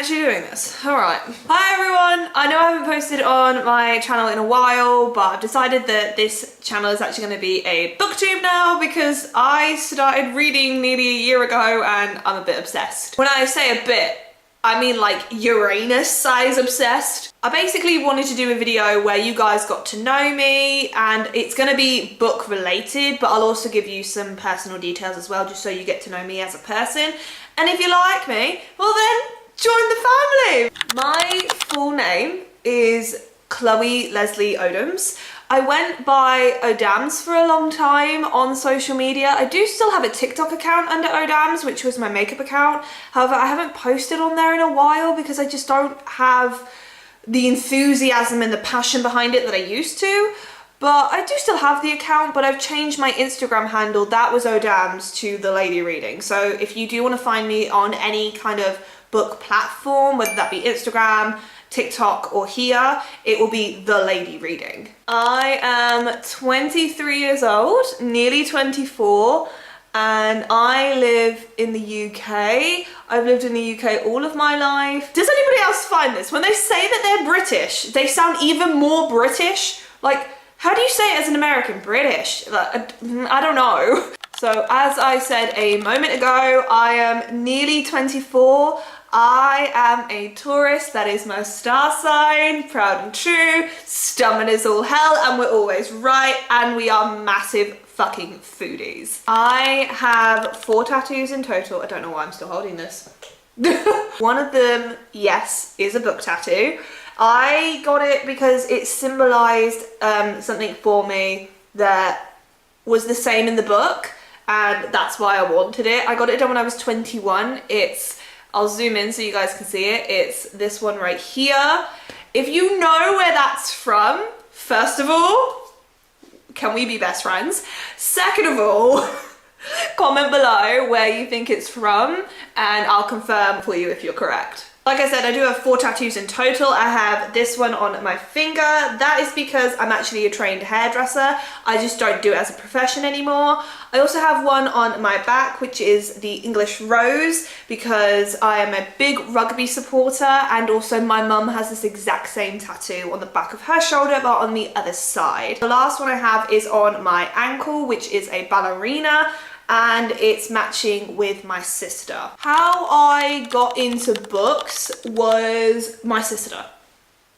actually doing this. All right. Hi everyone. I know I haven't posted on my channel in a while, but I've decided that this channel is actually going to be a booktube now because I started reading nearly a year ago and I'm a bit obsessed. When I say a bit, I mean like Uranus size obsessed. I basically wanted to do a video where you guys got to know me, and it's going to be book related, but I'll also give you some personal details as well, just so you get to know me as a person. And if you like me, well then join the family. My full name is Chloe Leslie Odoms. I went by Odams for a long time on social media. I do still have a TikTok account under Odams, which was my makeup account. However, I haven't posted on there in a while because I just don't have the enthusiasm and the passion behind it that I used to. But I do still have the account, but I've changed my Instagram handle. That was Odams to The Lady Reading. So if you do want to find me on any kind of book platform, whether that be Instagram, TikTok or here, it will be The Lady Reading. I am 23 years old, nearly 24, and I live in the UK. I've lived in the UK all of my life. Does anybody else find this? When they say that they're British, they sound even more British. Like, how do you say it as an American? British? Like, I don't know. So as I said a moment ago, I am nearly 24. I am a Taurus, that is my star sign, proud and true, stubborn as all hell, and we're always right, and we are massive fucking foodies. I have 4 tattoos in total. I don't know why I'm still holding this. One of them, yes, is a book tattoo. I got it because it symbolized something for me that was the same in the book, and that's why I wanted it. I got it done when I was 21. I'll zoom in so you guys can see it. It's this one right here. If you know where that's from, first of all, can we be best friends? Second of all, comment below where you think it's from and I'll confirm for you if you're correct. Like I said, I do have 4 tattoos in total. I have this one on my finger. That is because I'm actually a trained hairdresser. I just don't do it as a profession anymore. I also have one on my back, which is the English Rose, because I am a big rugby supporter, and also my mum has this exact same tattoo on the back of her shoulder, but on the other side. The last one I have is on my ankle, which is a ballerina, and it's matching with my sister. How I got into books was my sister.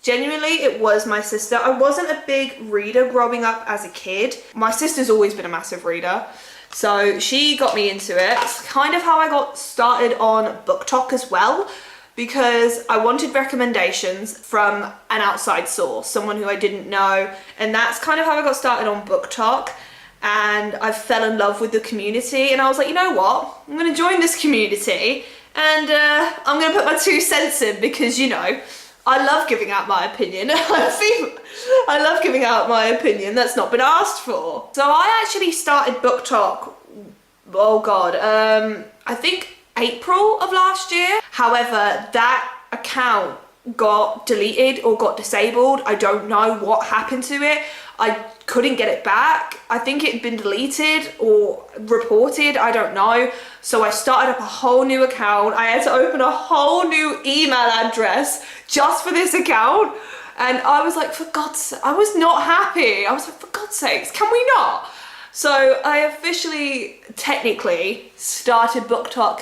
Genuinely, it was my sister. I wasn't a big reader growing up as a kid. My sister's always been a massive reader, so she got me into it. It's kind of how I got started on Booktub as well, because I wanted recommendations from an outside source, someone who I didn't know, and that's kind of how I got started on Booktub. And I fell in love with the community, and I was like, you know what, I'm gonna join this community, and I'm gonna put my 2 cents in, because, you know, I love giving out my opinion. I love giving out my opinion that's not been asked for. So I actually started Booktub, oh god, I think April of last year. However, that account got deleted or got disabled. I don't know what happened to it. I couldn't get it back. I think it had been deleted or reported, I don't know. So I started up a whole new account. I had to open a whole new email address just for this account. And I was like, for God's sake, I was not happy. I was like, for God's sakes, can we not? So I officially, technically, started Booktub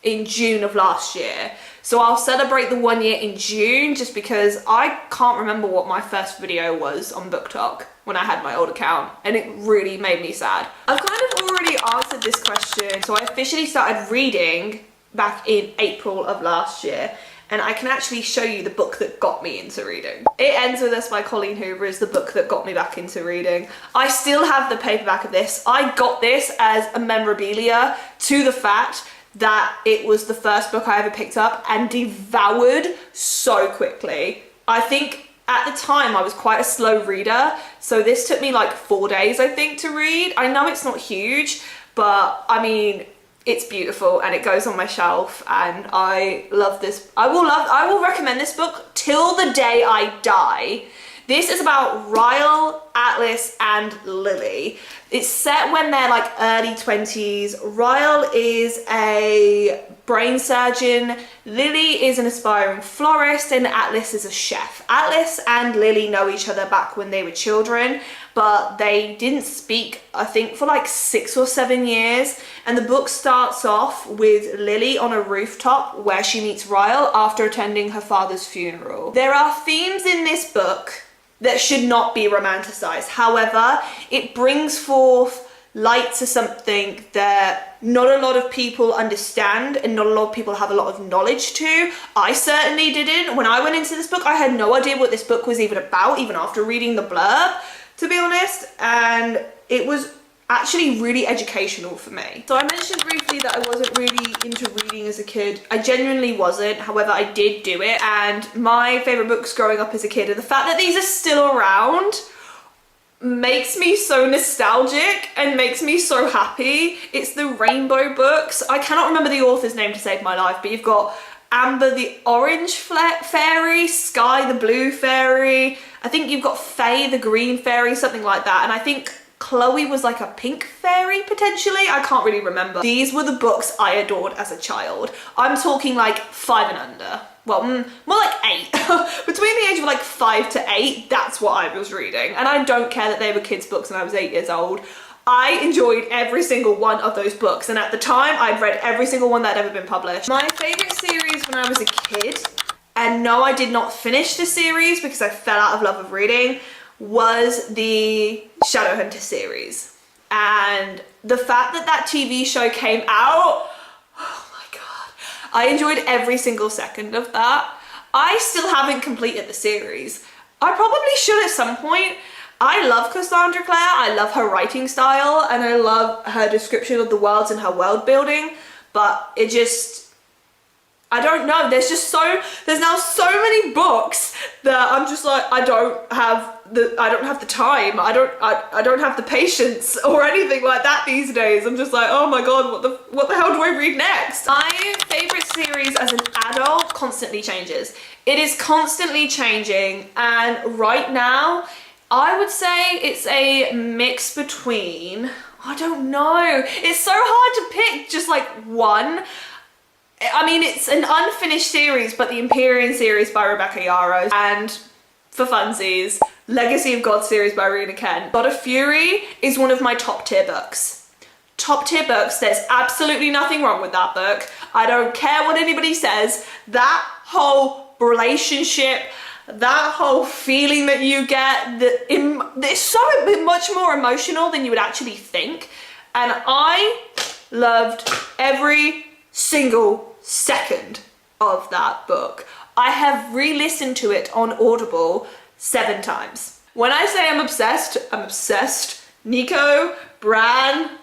in June of last year. So I'll celebrate the 1 year in June, just because I can't remember what my first video was on Booktub when I had my old account, and it really made me sad. I've kind of already answered this question. So I officially started reading back in April of last year, and I can actually show you the book that got me into reading. It Ends With Us by Colleen Hoover is the book that got me back into reading. I still have the paperback of this. I got this as a memorabilia to the fact that it was the first book I ever picked up and devoured so quickly. I think at the time I was quite a slow reader, so this took me like 4 days, I think, to read. I know it's not huge, but I mean, it's beautiful and it goes on my shelf, and I love this. I will recommend this book till the day I die. This is about Ryle, Atlas, and Lily. It's set when they're like early 20s. Ryle is a brain surgeon, Lily is an aspiring florist, and Atlas is a chef. Atlas and Lily know each other back when they were children, but they didn't speak, I think, for like 6 or 7 years. And the book starts off with Lily on a rooftop where she meets Ryle after attending her father's funeral. There are themes in this book that should not be romanticized. However, it brings forth light to something that not a lot of people understand and not a lot of people have a lot of knowledge to. I certainly didn't. When I went into this book, I had no idea what this book was even about, even after reading the blurb, to be honest, and it was actually really educational for me. So I mentioned briefly that I wasn't really into reading as a kid. I genuinely wasn't. However, I did do it, and my favorite books growing up as a kid, and the fact that these are still around makes me so nostalgic and makes me so happy. It's the Rainbow books. I cannot remember the author's name to save my life, but you've got Amber the Orange Fairy, Sky the Blue Fairy, I think you've got Faye the Green Fairy, something like that, and I think Chloe was like a pink fairy potentially. I can't really remember. These were the books I adored as a child. I'm talking like 5 and under. Well, more like 8. Between the age of like 5 to 8, that's what I was reading. And I don't care that they were kids' books and I was 8 years old. I enjoyed every single one of those books. And at the time, I'd read every single one that had ever been published. My favorite series when I was a kid, and no, I did not finish the series because I fell out of love of reading, was the Shadowhunter series. And the fact that that TV show came out, oh my god, I enjoyed every single second of that. I still haven't completed the series. I probably should at some point. I love Cassandra Clare, I love her writing style, and I love her description of the worlds and her world building, but it just, I don't know, there's now so many books that I'm just like, I don't have the time, I don't have the patience or anything like that these days. I'm just like, oh my god, what the hell do I read next? My favorite series as an adult constantly changes. It is constantly changing, and right now I would say it's a mix between, I don't know, it's so hard to pick just like one. I mean, it's an unfinished series, but the Empyrean series by Rebecca Yarros, and for funsies, Legacy of God series by Rena Kent. God of Fury is one of my top tier books. Top tier books, there's absolutely nothing wrong with that book. I don't care what anybody says. That whole relationship, that whole feeling that you get, it's so much more emotional than you would actually think. And I loved every single second of that book. I have re-listened to it on Audible 7 times. When I say I'm obsessed, I'm obsessed. Nico, Bran,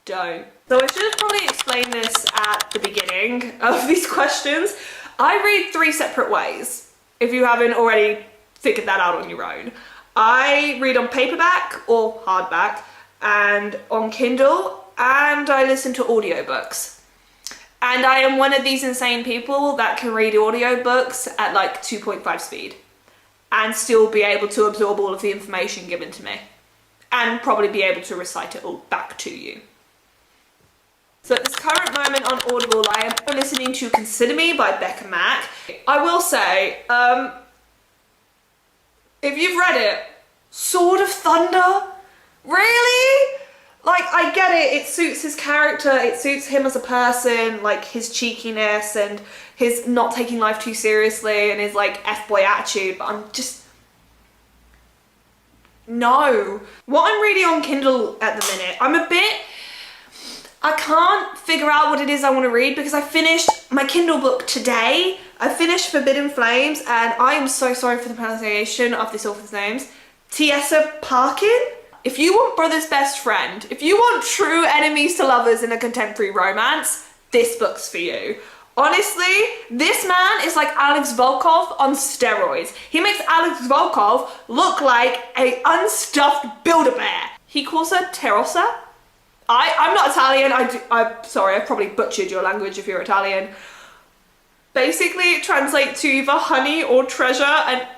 don't. So I should have probably explained this at the beginning of these questions. I read 3 separate ways, if you haven't already figured that out on your own. I read on paperback or hardback, and on Kindle, and I listen to audiobooks. And I am one of these insane people that can read audiobooks at like 2.5 speed and still be able to absorb all of the information given to me and probably be able to recite it all back to you. So at this current moment on Audible, I am listening to Consider Me by Becca Mack. I will say, if you've read it, Sword of Thunder? Really? Like, I get it, it suits his character, it suits him as a person, like his cheekiness and his not taking life too seriously and his like F-boy attitude, but I'm just, no. What I'm reading on Kindle at the minute, I can't figure out what it is I want to read because I finished my Kindle book today. I finished Forbidden Flames, and I am so sorry for the pronunciation of this author's names. Tessa Parkin? If you want brother's best friend, if you want true enemies to lovers in a contemporary romance, this book's for you. Honestly, this man is like Alex Volkov on steroids. He makes Alex Volkov look like a unstuffed Build-A-Bear. He calls her Terosa. I'm not Italian, I'm sorry, I've probably butchered your language if you're Italian. Basically, it translates to either honey or treasure, and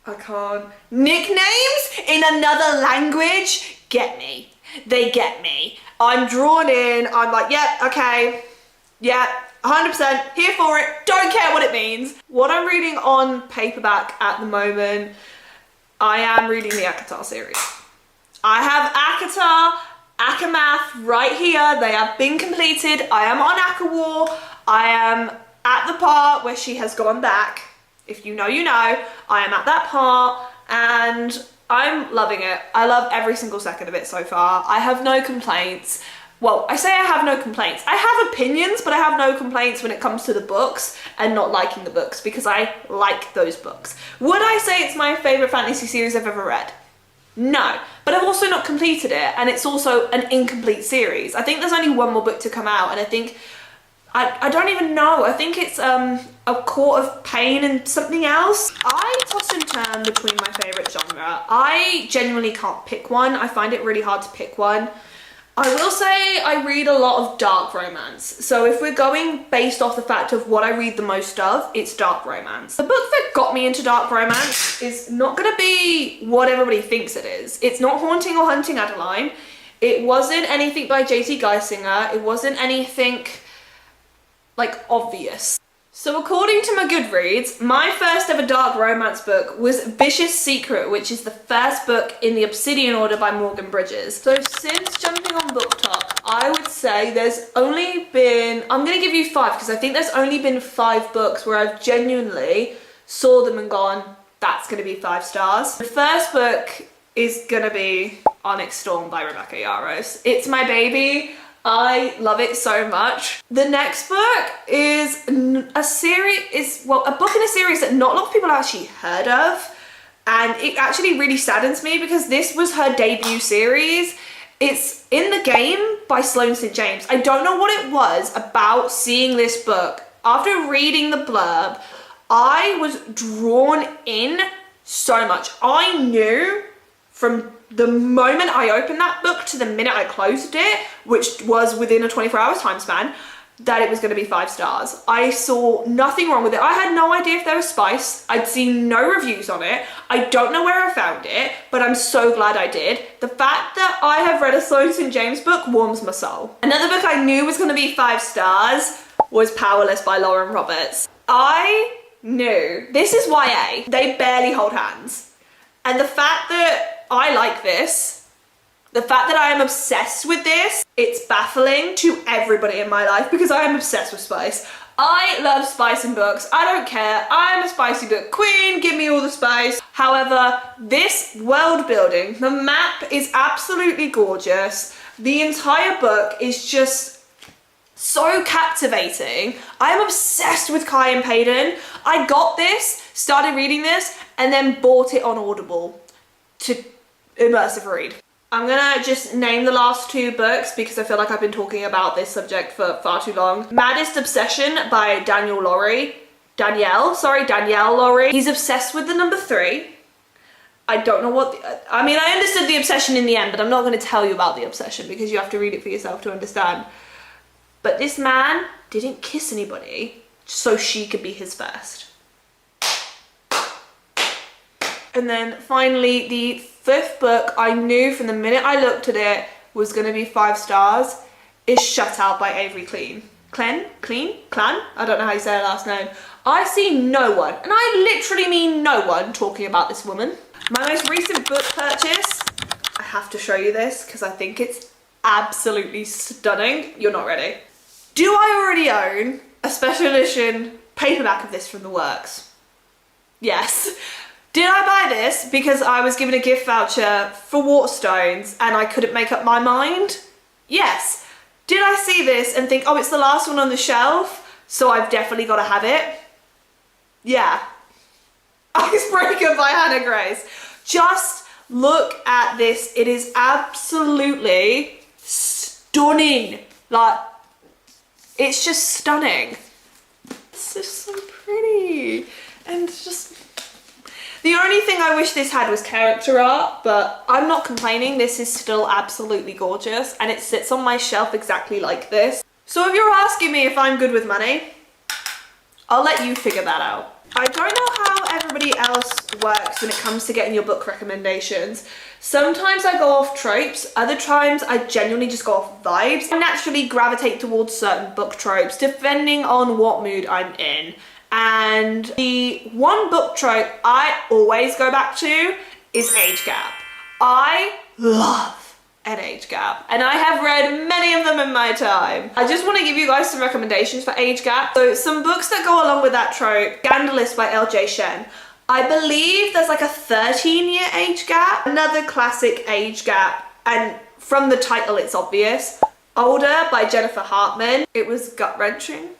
I can't. Nicknames in another language? Get me. they get me. I'm drawn in, I'm like, yep, okay, yeah, 100% here for it, don't care what it means. What I'm reading on paperback at the moment, I am reading the ACOTAR series. I have ACOTAR, ACOMAF right here, they have been completed. I am on ACOWAR, I am at the part where she has gone back. If you know, you know. I am at that part and I'm loving it. I love every single second of it so far. I have no complaints. Well, I say I have no complaints. I have opinions, but I have no complaints when it comes to the books and not liking the books because I like those books. Would I say it's my favourite fantasy series I've ever read? No, but I've also not completed it and it's also an incomplete series. I think there's only one more book to come out and I think, I don't even know, I think it's A Court of Pain and something else. I toss and turn between my favourite genre. I genuinely can't pick one. I find it really hard to pick one. I will say I read a lot of dark romance. So if we're going based off the fact of what I read the most of, it's dark romance. The book that got me into dark romance is not going to be what everybody thinks it is. It's not Haunting or Hunting Adeline. It wasn't anything by J.T. Geisinger. It wasn't anything like obvious. So according to my Goodreads, my first ever dark romance book was Vicious Secret, which is the first book in the Obsidian Order by Morgan Bridges. So since jumping on Booktub, I would say there's only been, I'm going to give you 5 because I think there's only been 5 books where I've genuinely saw them and gone, that's going to be 5 stars. The first book is going to be Onyx Storm by Rebecca Yarros. It's my baby. I love it so much. The next book is a book in a series that not a lot of people have actually heard of, and it actually really saddens me because this was her debut series. It's In the Game by Sloane St. James. I don't know what it was about seeing this book. After reading the blurb, I was drawn in so much. I knew from the moment I opened that book to the minute I closed it, which was within a 24 hours time span, that it was going to be 5 stars. I saw nothing wrong with it. I had no idea if there was spice. I'd seen no reviews on it. I don't know where I found it, but I'm so glad I did. The fact that I have read a Sloane St. James book warms my soul. Another book I knew was going to be 5 stars was Powerless by Lauren Roberts. I knew. This is YA. They barely hold hands. And the fact that I like this, the fact that I am obsessed with this, it's baffling to everybody in my life because I am obsessed with spice. I love spice in books. I don't care. I'm a spicy book queen. Give me all the spice. However, this world building, the map is absolutely gorgeous. The entire book is just so captivating. I am obsessed with Kai and Payton. I got this, started reading this, and then bought it on Audible to immersive read. I'm gonna just name the last 2 books because I feel like I've been talking about this subject for far too long. Maddest Obsession by Danielle Lowry. He's obsessed with the number 3. I don't know what, I mean, I understood the obsession in the end, but I'm not gonna tell you about the obsession because you have to read it for yourself to understand. But this man didn't kiss anybody so she could be his first. And then finally, the 5th book I knew from the minute I looked at it was going to be 5 stars is Shut Out by Avery Clan? I don't know how you say her last name. I see no one, and I literally mean no one, talking about this woman. My most recent book purchase, I have to show you this because I think it's absolutely stunning. You're not ready. Do I already own a special edition paperback of this from the works? Yes. Did I buy this because I was given a gift voucher for Waterstones and I couldn't make up my mind? Yes. Did I see this and think, oh, it's the last one on the shelf, so I've definitely got to have it? Yeah. Icebreaker by Hannah Grace. Just look at this. It is absolutely stunning. Like, it's just stunning. It's just so pretty. And just... The only thing I wish this had was character art, but I'm not complaining. This is still absolutely gorgeous and it sits on my shelf exactly like this. So if you're asking me if I'm good with money, I'll let you figure that out. I don't know how everybody else works when it comes to getting your book recommendations. Sometimes I go off tropes, other times I genuinely just go off vibes. I naturally gravitate towards certain book tropes depending on what mood I'm in. And the one book trope I always go back to is age gap. I love an age gap, and I have read many of them in my time. I just want to give you guys some recommendations for age gap. So some books that go along with that trope: Scandalous by L.J. Shen. I believe there's like a 13-year age gap. Another classic age gap, and from the title it's obvious. Older by Jennifer Hartman. It was gut-wrenching.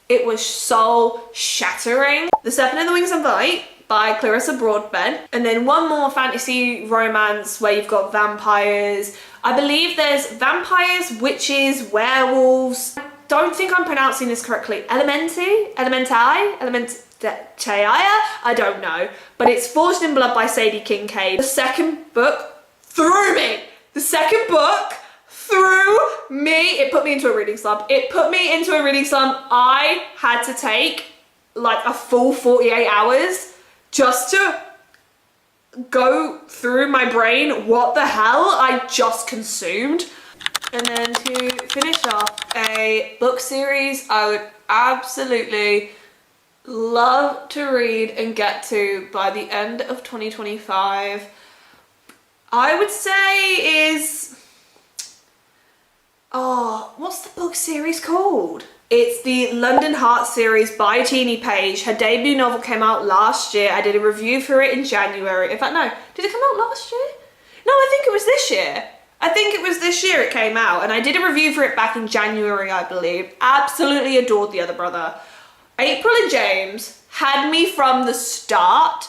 It was soul-shattering. The Serpent and the Wings of Light by Clarissa Broadbent. And then one more fantasy romance where you've got vampires. I believe there's vampires, witches, werewolves. I don't think I'm pronouncing this correctly. Elementai? I don't know. But it's Forged in Blood by Sadie Kincaid. The second book threw me. The second book threw me. It put me into a reading slump. I had to take like a full 48 hours just to go through my brain what the hell I just consumed. And then to finish off a book series I would absolutely love to read and get to by the end of 2025, I would say is, oh, what's the book series called? It's the London Heart series by Teenie Page. Her debut novel came out last year. I did a review for it in January. In fact, no, did it come out last year? No, I think it was this year. It came out, and I did a review for it back in January, I believe. Absolutely adored the other brother. April and James had me from the start,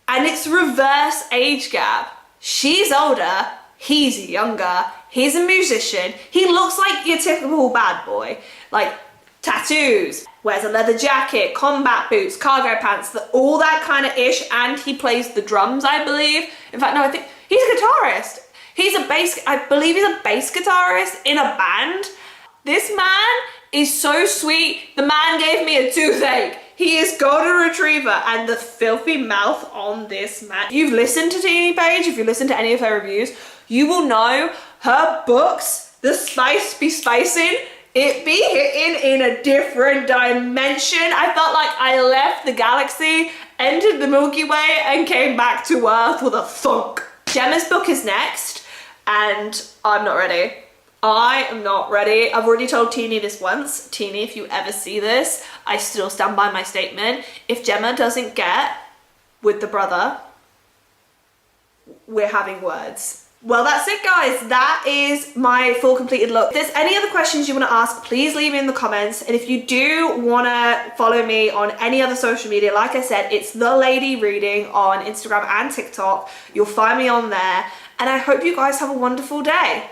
and it's reverse age gap. She's older, he's younger, he's a musician, he looks like your typical bad boy. Like, tattoos, wears a leather jacket, combat boots, cargo pants, all that kind of ish, and he plays the drums, I believe. In fact, no, I think he's a guitarist. I believe he's a bass guitarist in a band. This man is so sweet. The man gave me a toothache. He is golden retriever, and the filthy mouth on this man. If you've listened to Teenie Page, if you listened to any of her reviews, you will know her books, the spice be spicing, it be hitting in a different dimension. I felt like I left the galaxy, entered the Milky Way, and came back to Earth with a thunk. Gemma's book is next, and I'm not ready. I am not ready. I've already told Teenie this once. Teenie, if you ever see this, I still stand by my statement. If Gemma doesn't get with the brother, we're having words. Well, that's it, guys. That is my full completed look. If there's any other questions you want to ask, please leave me in the comments. And if you do want to follow me on any other social media, like I said, it's The Lady Reading on Instagram and TikTok. You'll find me on there. And I hope you guys have a wonderful day.